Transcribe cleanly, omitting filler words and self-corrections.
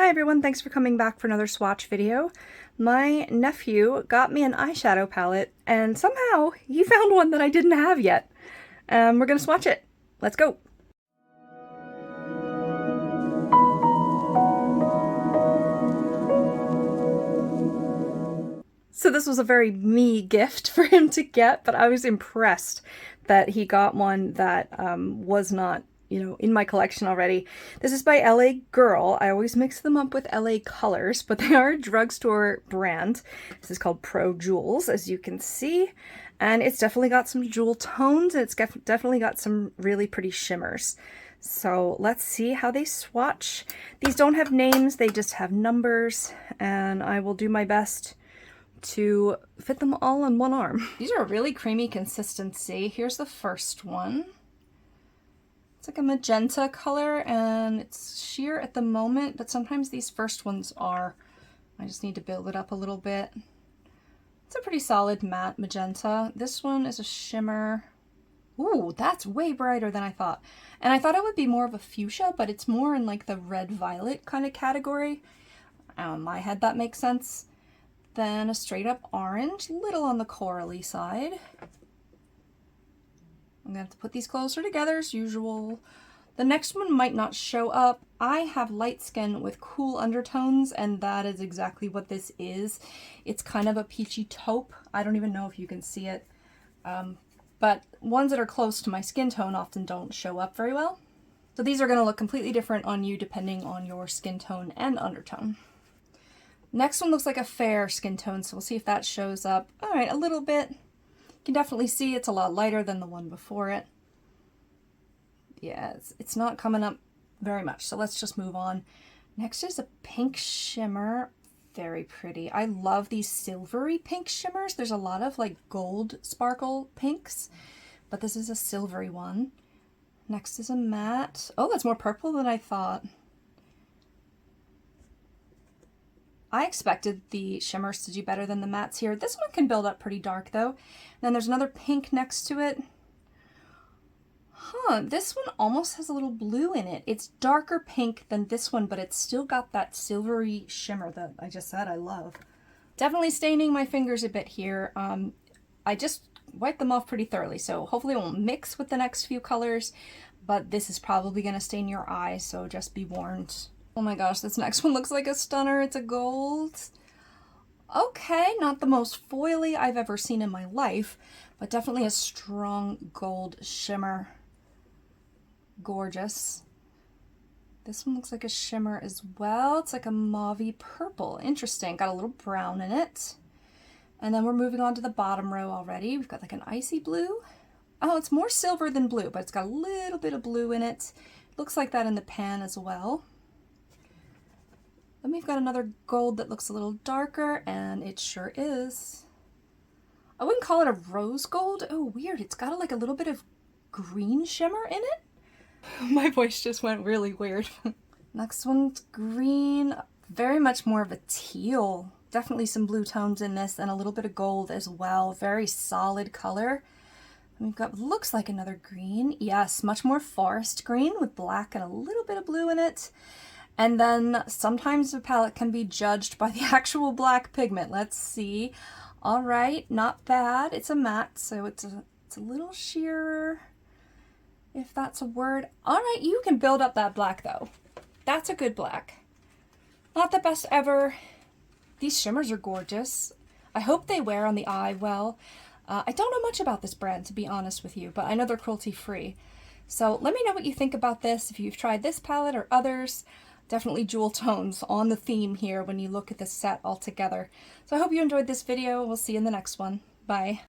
Hi everyone, thanks for coming back for another swatch video. My nephew got me an eyeshadow palette and somehow he found one that I didn't have yet. We're gonna swatch it. Let's go! So this was a very me gift for him to get, but I was impressed that he got one that was not, in my collection already. This is by LA Girl. I always mix them up with LA Colors, but they are a drugstore brand. This is called ProJewels, as you can see. And it's definitely got some jewel tones, and it's definitely got some really pretty shimmers. So let's see how they swatch. These don't have names, they just have numbers, and I will do my best to fit them all on one arm. These are a really creamy consistency. Here's the first one. It's like a magenta color and it's sheer at the moment, but sometimes these first ones are. I just need to build it up a little bit. It's a pretty solid matte magenta. This one is a shimmer. Ooh, that's way brighter than I thought. And I thought it would be more of a fuchsia, but it's more in like the red-violet kind of category. In my head, that makes sense. Then a straight up orange, little on the corally side. I'm gonna have to put these closer together as usual. The next one might not show up. I have light skin with cool undertones, and that is exactly what this is. It's kind of a peachy taupe. I don't even know if you can see it. But ones that are close to my skin tone often don't show up very well. So these are gonna look completely different on you depending on your skin tone and undertone. Next one looks like a fair skin tone, so we'll see if that shows up. All right, a little bit. You can definitely see it's a lot lighter than the one before it. Yeah, it's not coming up very much, so let's just move on. Next is a pink shimmer. Very pretty. I love these silvery pink shimmers. There's a lot of like gold sparkle pinks, but this is a silvery one. Next is a matte. Oh, that's more purple than I thought. I expected the shimmers to do better than the mattes here. This one can build up pretty dark though. Then there's another pink next to it. This one almost has a little blue in it. It's darker pink than this one, but it's still got that silvery shimmer that I just said I love. Definitely staining my fingers a bit here. I just wiped them off pretty thoroughly, so hopefully it won't mix with the next few colors, but this is probably gonna stain your eyes, so just be warned. Oh my gosh, this next one looks like a stunner. It's a gold. Okay, not the most foily I've ever seen in my life, but definitely a strong gold shimmer. Gorgeous. This one looks like a shimmer as well. It's like a mauvey purple. Interesting. Got a little brown in it. And then we're moving on to the bottom row already. We've got like an icy blue. Oh, it's more silver than blue, but it's got a little bit of blue in it. Looks like that in the pan as well. Then we've got another gold that looks a little darker, and it sure is. I wouldn't call it a rose gold. Oh, weird. It's got like a little bit of green shimmer in it. My voice just went really weird. Next one's green. Very much more of a teal. Definitely some blue tones in this, and a little bit of gold as well. Very solid color. And we've got, looks like another green. Yes, much more forest green with black and a little bit of blue in it. And then sometimes the palette can be judged by the actual black pigment. Let's see. All right, not bad. It's a matte, so it's a little sheerer, if that's a word. All right, you can build up that black though. That's a good black. Not the best ever. These shimmers are gorgeous. I hope they wear on the eye well. I don't know much about this brand, to be honest with you, but I know they're cruelty-free. So let me know what you think about this, if you've tried this palette or others. Definitely jewel tones on the theme here when you look at this set all together. So I hope you enjoyed this video. We'll see you in the next one. Bye.